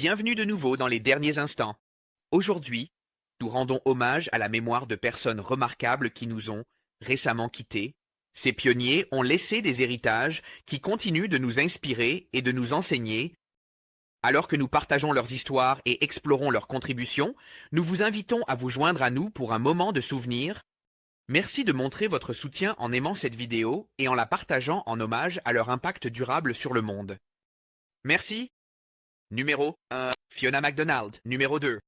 Bienvenue de nouveau dans les derniers instants. Aujourd'hui, nous rendons hommage à la mémoire de personnes remarquables qui nous ont récemment quittés. Ces pionniers ont laissé des héritages qui continuent de nous inspirer et de nous enseigner. Alors que nous partageons leurs histoires et explorons leurs contributions, nous vous invitons à vous joindre à nous pour un moment de souvenir. Merci de montrer votre soutien en aimant cette vidéo et en la partageant en hommage à leur impact durable sur le monde. Merci. Numéro 1. Fiona MacDonald. Numéro 2.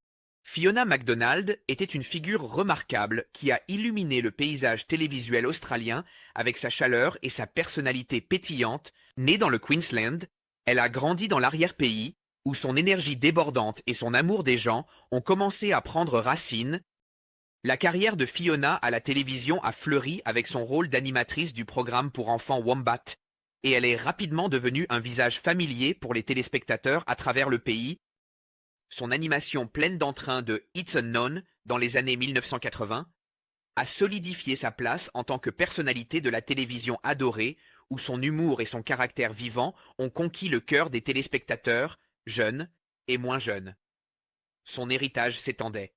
Fiona MacDonald était une figure remarquable qui a illuminé le paysage télévisuel australien avec sa chaleur et sa personnalité pétillante. Née dans le Queensland, elle a grandi dans l'arrière-pays, où son énergie débordante et son amour des gens ont commencé à prendre racine. La carrière de Fiona à la télévision a fleuri avec son rôle d'animatrice du programme pour enfants Wombat, et elle est rapidement devenue un visage familier pour les téléspectateurs à travers le pays. Son animation pleine d'entrain de It's Unknown dans les années 1980 a solidifié sa place en tant que personnalité de la télévision adorée, où son humour et son caractère vivant ont conquis le cœur des téléspectateurs, jeunes et moins jeunes. Son héritage s'étendait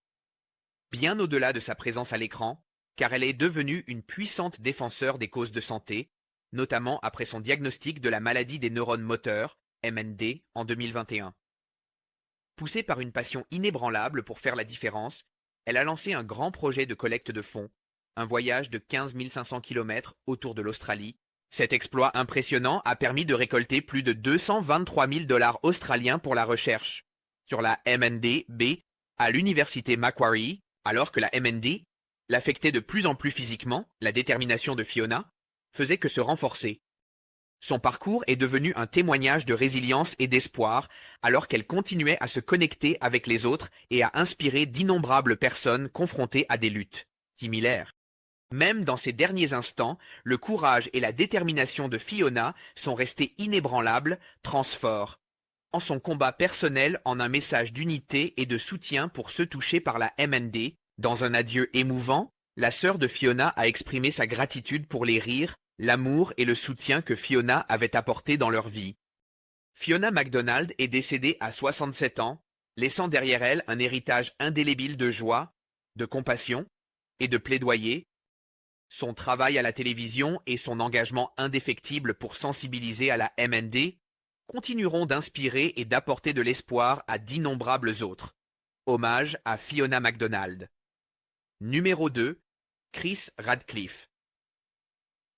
bien au-delà de sa présence à l'écran, car elle est devenue une puissante défenseur des causes de santé, notamment après son diagnostic de la maladie des neurones moteurs, MND, en 2021. Poussée par une passion inébranlable pour faire la différence, elle a lancé un grand projet de collecte de fonds, un voyage de 15 500 km autour de l'Australie. Cet exploit impressionnant a permis de récolter plus de 223 000 $ australiens pour la recherche sur la MND-B à l'université Macquarie, alors que la MND l'affectait de plus en plus physiquement. La détermination de Fiona faisait que se renforcer. Son parcours est devenu un témoignage de résilience et d'espoir, alors qu'elle continuait à se connecter avec les autres et à inspirer d'innombrables personnes confrontées à des luttes similaires. Même dans ces derniers instants, le courage et la détermination de Fiona sont restés inébranlables, transforts en son combat personnel en un message d'unité et de soutien pour ceux touchés par la MND. Dans un adieu émouvant, la sœur de Fiona a exprimé sa gratitude pour les rires, l'amour et le soutien que Fiona avait apporté dans leur vie. Fiona MacDonald est décédée à 67 ans, laissant derrière elle un héritage indélébile de joie, de compassion et de plaidoyer. Son travail à la télévision et son engagement indéfectible pour sensibiliser à la MND continueront d'inspirer et d'apporter de l'espoir à d'innombrables autres. Hommage à Fiona MacDonald. Numéro 2. Chris Radcliffe.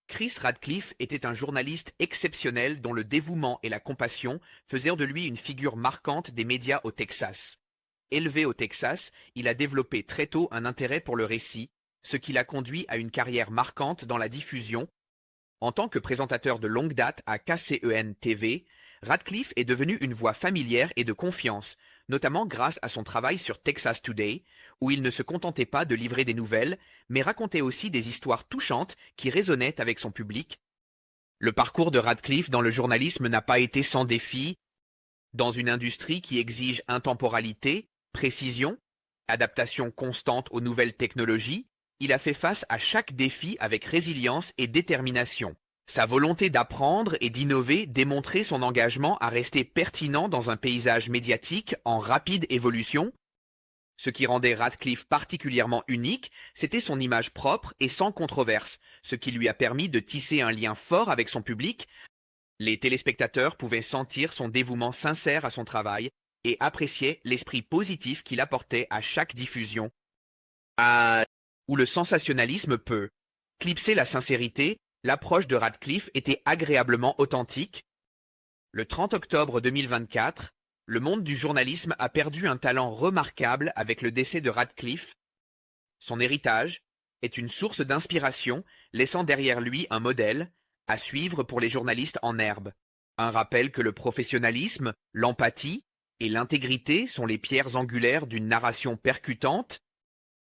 Chris Radcliffe était un journaliste exceptionnel dont le dévouement et la compassion faisaient de lui une figure marquante des médias au Texas. Élevé au Texas, il a développé très tôt un intérêt pour le récit, ce qui l'a conduit à une carrière marquante dans la diffusion. En tant que présentateur de longue date à KCEN TV, Radcliffe est devenu une voix familière et de confiance, notamment grâce à son travail sur Texas Today, où il ne se contentait pas de livrer des nouvelles, mais racontait aussi des histoires touchantes qui résonnaient avec son public. Le parcours de Radcliffe dans le journalisme n'a pas été sans défis. Dans une industrie qui exige intemporalité, précision, adaptation constante aux nouvelles technologies, il a fait face à chaque défi avec résilience et détermination. Sa volonté d'apprendre et d'innover démontrait son engagement à rester pertinent dans un paysage médiatique en rapide évolution. Ce qui rendait Radcliffe particulièrement unique, c'était son image propre et sans controverse, ce qui lui a permis de tisser un lien fort avec son public. Les téléspectateurs pouvaient sentir son dévouement sincère à son travail et appréciaient l'esprit positif qu'il apportait à chaque diffusion. Où le sensationnalisme peut clipser la sincérité, l'approche de Radcliffe était agréablement authentique. Le 30 octobre 2024, le monde du journalisme a perdu un talent remarquable avec le décès de Radcliffe. Son héritage est une source d'inspiration, laissant derrière lui un modèle à suivre pour les journalistes en herbe. Un rappel que le professionnalisme, l'empathie et l'intégrité sont les pierres angulaires d'une narration percutante.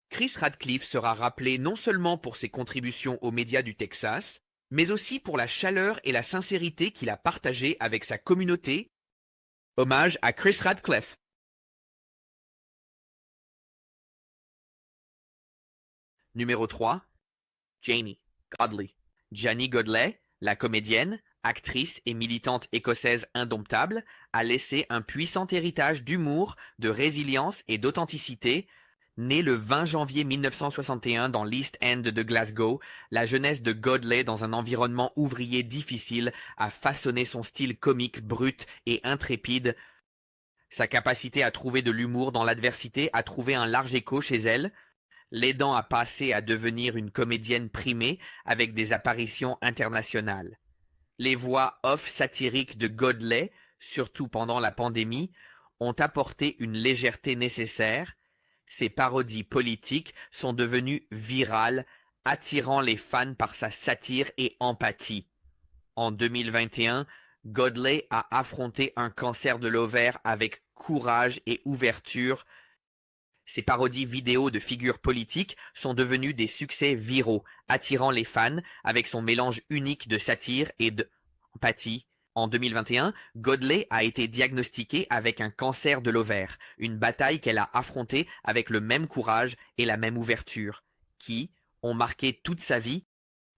Chris Radcliffe sera rappelé non seulement pour ses contributions aux médias du Texas, mais aussi pour la chaleur et la sincérité qu'il a partagées avec sa communauté. Hommage à Chris Radcliffe. Numéro 3. Jannie Godley. Jannie Godley, la comédienne, Actrice et militante écossaise indomptable, a laissé un puissant héritage d'humour, de résilience et d'authenticité. Née le 20 janvier 1961 dans l'East End de Glasgow, la jeunesse de Godley dans un environnement ouvrier difficile a façonné son style comique brut et intrépide. Sa capacité à trouver de l'humour dans l'adversité a trouvé un large écho chez elle, l'aidant à passer à devenir une comédienne primée avec des apparitions internationales. Les voix off satiriques de Godley, surtout pendant la pandémie, ont apporté une légèreté nécessaire. Ses parodies politiques sont devenues virales, attirant les fans par sa satire et empathie. En 2021, Godley a affronté un cancer de l'ovaire avec courage et ouverture. Ses parodies vidéo de figures politiques sont devenues des succès viraux, attirant les fans avec son mélange unique de satire et d'empathie. En 2021, Godley a été diagnostiquée avec un cancer de l'ovaire, une bataille qu'elle a affrontée avec le même courage et la même ouverture, qui ont marqué toute sa vie.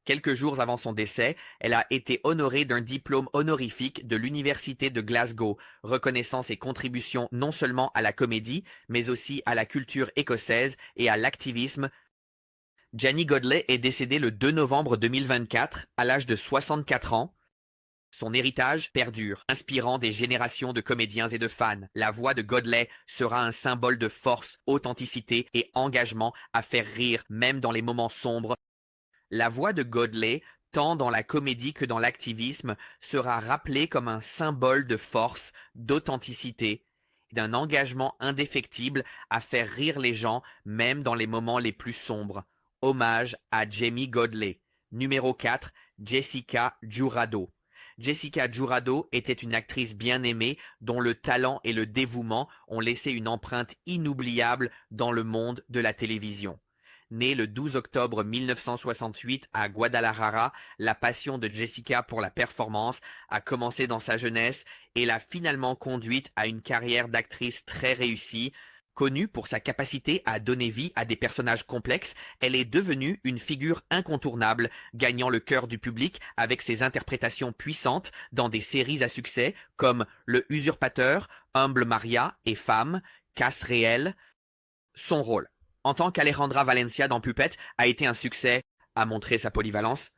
Quelques jours avant son décès, elle a été honorée d'un diplôme honorifique de l'Université de Glasgow, reconnaissant ses contributions non seulement à la comédie, mais aussi à la culture écossaise et à l'activisme. Janny Godley est décédée le 2 novembre 2024, à l'âge de 64 ans. Son héritage perdure, inspirant des générations de comédiens et de fans. La voix de Godley sera un symbole de force, authenticité et engagement à faire rire, même dans les moments sombres. La voix de Godley, tant dans la comédie que dans l'activisme, sera rappelée comme un symbole de force, d'authenticité, d'un engagement indéfectible à faire rire les gens, même dans les moments les plus sombres. Hommage à Jamie Godley. Numéro 4, Jessica Jurado. Jessica Jurado était une actrice bien aimée dont le talent et le dévouement ont laissé une empreinte inoubliable dans le monde de la télévision. Née le 12 octobre 1968 à Guadalajara, la passion de Jessica pour la performance a commencé dans sa jeunesse et l'a finalement conduite à une carrière d'actrice très réussie. Connue pour sa capacité à donner vie à des personnages complexes, elle est devenue une figure incontournable, gagnant le cœur du public avec ses interprétations puissantes dans des séries à succès comme Le Usurpateur, Humble Maria et Femme, Casse réelle. Son rôle en tant qu'Alejandra Valencia dans Puppet a été un succès, a montré sa polyvalence.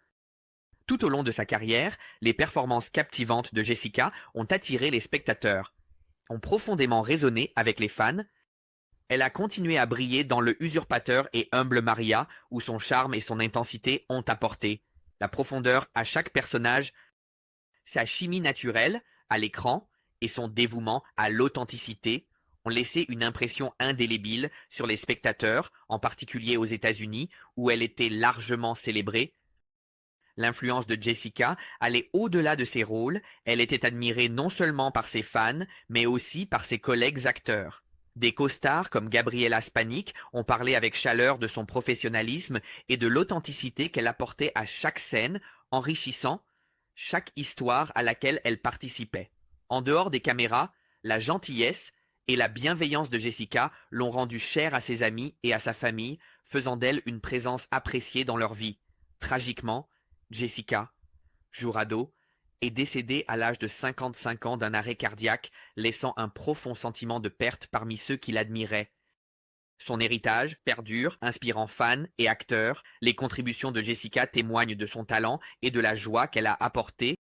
Tout au long de sa carrière, les performances captivantes de Jessica ont attiré les spectateurs, ont profondément résonné avec les fans. Elle a continué à briller dans Le Usurpateur et Humble Maria, où son charme et son intensité ont apporté la profondeur à chaque personnage, sa chimie naturelle à l'écran et son dévouement à l'authenticité ont laissé une impression indélébile sur les spectateurs, en particulier aux États-Unis, où elle était largement célébrée. L'influence de Jessica allait au-delà de ses rôles, elle était admirée non seulement par ses fans, mais aussi par ses collègues acteurs. Des co-stars comme Gabriela Spanik ont parlé avec chaleur de son professionnalisme et de l'authenticité qu'elle apportait à chaque scène, enrichissant chaque histoire à laquelle elle participait. En dehors des caméras, la gentillesse et la bienveillance de Jessica l'ont rendue chère à ses amis et à sa famille, faisant d'elle une présence appréciée dans leur vie. Tragiquement, Jessica Jurado est décédée à l'âge de 55 ans d'un arrêt cardiaque, laissant un profond sentiment de perte parmi ceux qui l'admiraient. Son héritage perdure, inspirant fans et acteurs. Les contributions de Jessica témoignent de son talent et de la joie qu'elle a apportée.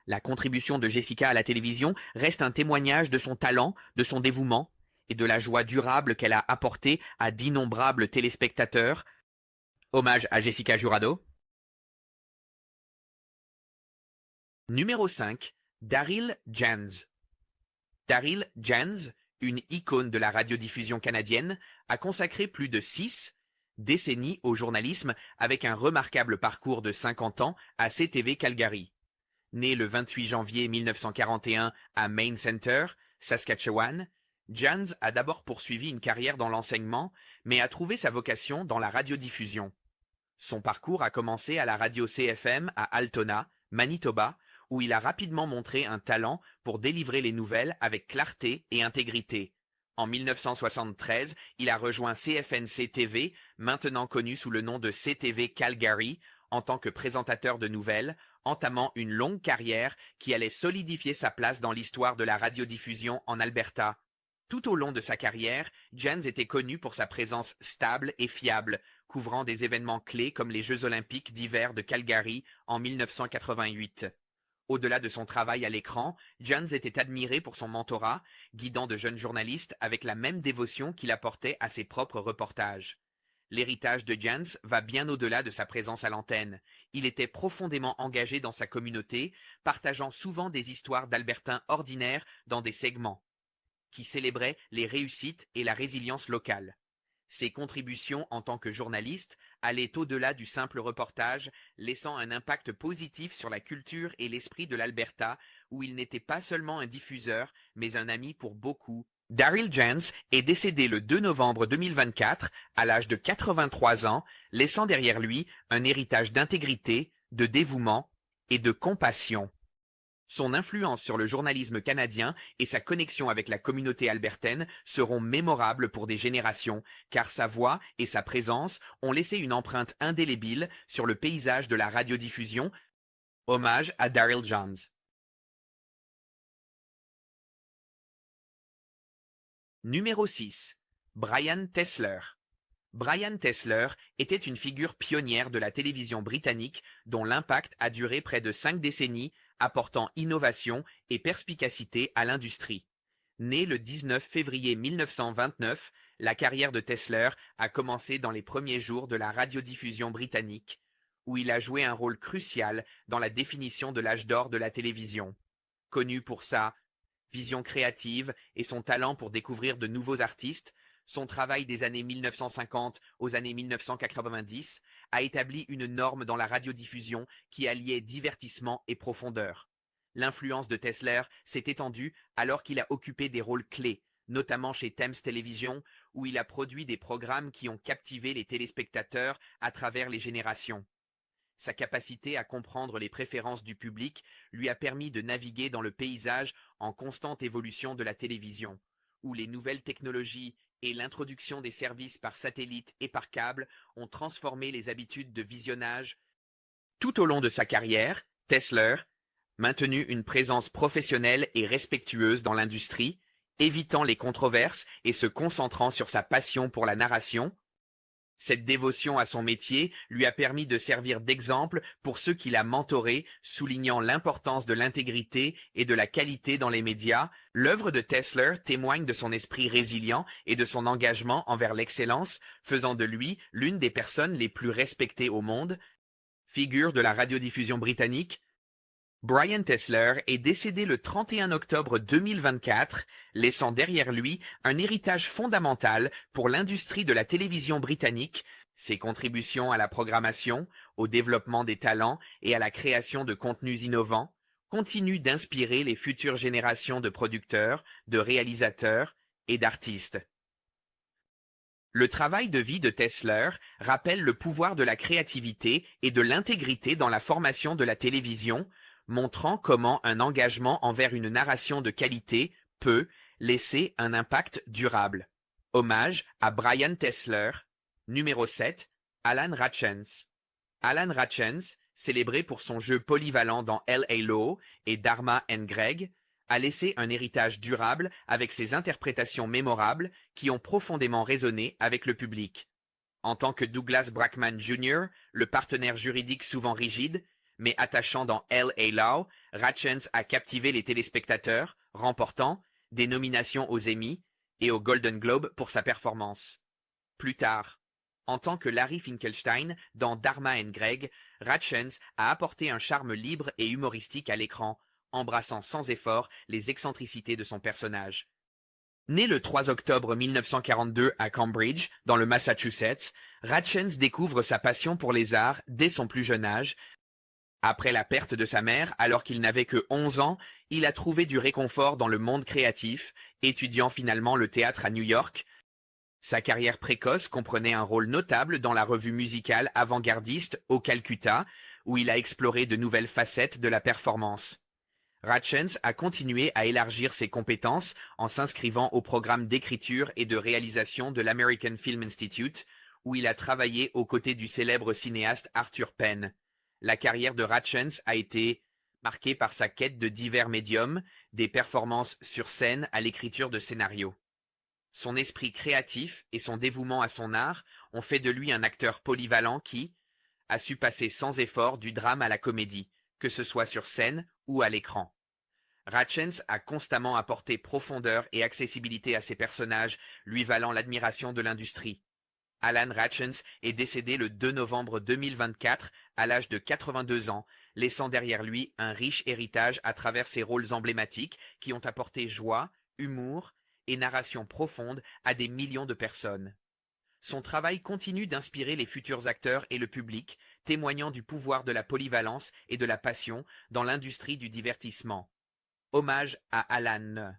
La contribution de Jessica à la télévision reste un témoignage de son talent, de son dévouement et de la joie durable qu'elle a apportée à d'innombrables téléspectateurs. Hommage à Jessica Jurado. Numéro 5, Daryl Jans. Daryl Jans, une icône de la radiodiffusion canadienne, a consacré plus de 6 décennies au journalisme avec un remarquable parcours de 50 ans à CTV Calgary. Né le 28 janvier 1941 à Main Center, Saskatchewan, Jans a d'abord poursuivi une carrière dans l'enseignement, mais a trouvé sa vocation dans la radiodiffusion. Son parcours a commencé à la radio CFM à Altona, Manitoba, où il a rapidement montré un talent pour délivrer les nouvelles avec clarté et intégrité. En 1973, il a rejoint CFNC TV, maintenant connu sous le nom de CTV Calgary, en tant que présentateur de nouvelles, entamant une longue carrière qui allait solidifier sa place dans l'histoire de la radiodiffusion en Alberta. Tout au long de sa carrière, Jens était connu pour sa présence stable et fiable, couvrant des événements clés comme les Jeux olympiques d'hiver de Calgary en 1988. Au-delà de son travail à l'écran, Jens était admiré pour son mentorat, guidant de jeunes journalistes avec la même dévotion qu'il apportait à ses propres reportages. L'héritage de Jens va bien au-delà de sa présence à l'antenne. Il était profondément engagé dans sa communauté, partageant souvent des histoires d'Albertains ordinaires dans des segments qui célébraient les réussites et la résilience locale. Ses contributions en tant que journaliste allaient au-delà du simple reportage, laissant un impact positif sur la culture et l'esprit de l'Alberta, où il n'était pas seulement un diffuseur, mais un ami pour beaucoup. Daryl Jens est décédé le 2 novembre 2024, à l'âge de 83 ans, laissant derrière lui un héritage d'intégrité, de dévouement et de compassion. Son influence sur le journalisme canadien et sa connexion avec la communauté albertaine seront mémorables pour des générations, car sa voix et sa présence ont laissé une empreinte indélébile sur le paysage de la radiodiffusion. Hommage à Daryl Jens. Numéro 6. Brian Tesler. Brian Tesler était une figure pionnière de la télévision britannique dont l'impact a duré près de 5 décennies, apportant innovation et perspicacité à l'industrie. Né le 19 février 1929, la carrière de Tesler a commencé dans les premiers jours de la radiodiffusion britannique, où il a joué un rôle crucial dans la définition de l'âge d'or de la télévision. Connu pour sa vision créative et son talent pour découvrir de nouveaux artistes, son travail des années 1950 aux années 1990 a établi une norme dans la radiodiffusion qui alliait divertissement et profondeur. L'influence de Tesler s'est étendue alors qu'il a occupé des rôles clés, notamment chez Thames Television, où il a produit des programmes qui ont captivé les téléspectateurs à travers les générations. Sa capacité à comprendre les préférences du public lui a permis de naviguer dans le paysage en constante évolution de la télévision, où les nouvelles technologies et l'introduction des services par satellite et par câble ont transformé les habitudes de visionnage. Tout au long de sa carrière, Tesler maintenu une présence professionnelle et respectueuse dans l'industrie, évitant les controverses et se concentrant sur sa passion pour la narration. Cette dévotion à son métier lui a permis de servir d'exemple pour ceux qui l'a mentoré, soulignant l'importance de l'intégrité et de la qualité dans les médias. L'œuvre de Tesler témoigne de son esprit résilient et de son engagement envers l'excellence, faisant de lui l'une des personnes les plus respectées au monde. Figure de la radiodiffusion britannique, Brian Tesler est décédé le 31 octobre 2024, laissant derrière lui un héritage fondamental pour l'industrie de la télévision britannique. Ses contributions à la programmation, au développement des talents et à la création de contenus innovants continuent d'inspirer les futures générations de producteurs, de réalisateurs et d'artistes. Le travail de vie de Tesler rappelle le pouvoir de la créativité et de l'intégrité dans la formation de la télévision, montrant comment un engagement envers une narration de qualité peut laisser un impact durable. Hommage à Brian Tesler. Numéro 7. Alan Ratchens. Alan Ratchens, célébré pour son jeu polyvalent dans L.A. Law et Dharma and Greg, a laissé un héritage durable avec ses interprétations mémorables qui ont profondément résonné avec le public. En tant que Douglas Brackman Jr., le partenaire juridique souvent rigide, mais attachant dans L.A. Law, Ratchens a captivé les téléspectateurs, remportant des nominations aux Emmy et au Golden Globe pour sa performance. Plus tard, en tant que Larry Finkelstein dans Dharma and Greg, Ratchens a apporté un charme libre et humoristique à l'écran, embrassant sans effort les excentricités de son personnage. Né le 3 octobre 1942 à Cambridge, dans le Massachusetts, Ratchens découvre sa passion pour les arts dès son plus jeune âge. Après la perte de sa mère, alors qu'il n'avait que 11 ans, il a trouvé du réconfort dans le monde créatif, étudiant finalement le théâtre à New York. Sa carrière précoce comprenait un rôle notable dans la revue musicale avant-gardiste au Calcutta, où il a exploré de nouvelles facettes de la performance. Ratchens a continué à élargir ses compétences en s'inscrivant au programme d'écriture et de réalisation de l'American Film Institute, où il a travaillé aux côtés du célèbre cinéaste Arthur Penn. La carrière de Ratchens a été marquée par sa quête de divers médiums, des performances sur scène à l'écriture de scénarios. Son esprit créatif et son dévouement à son art ont fait de lui un acteur polyvalent qui a su passer sans effort du drame à la comédie, que ce soit sur scène ou à l'écran. Ratchens a constamment apporté profondeur et accessibilité à ses personnages, lui valant l'admiration de l'industrie. Alan Ratchens est décédé le 2 novembre 2024 à l'âge de 82 ans, laissant derrière lui un riche héritage à travers ses rôles emblématiques qui ont apporté joie, humour et narration profonde à des millions de personnes. Son travail continue d'inspirer les futurs acteurs et le public, témoignant du pouvoir de la polyvalence et de la passion dans l'industrie du divertissement. Hommage à Alan.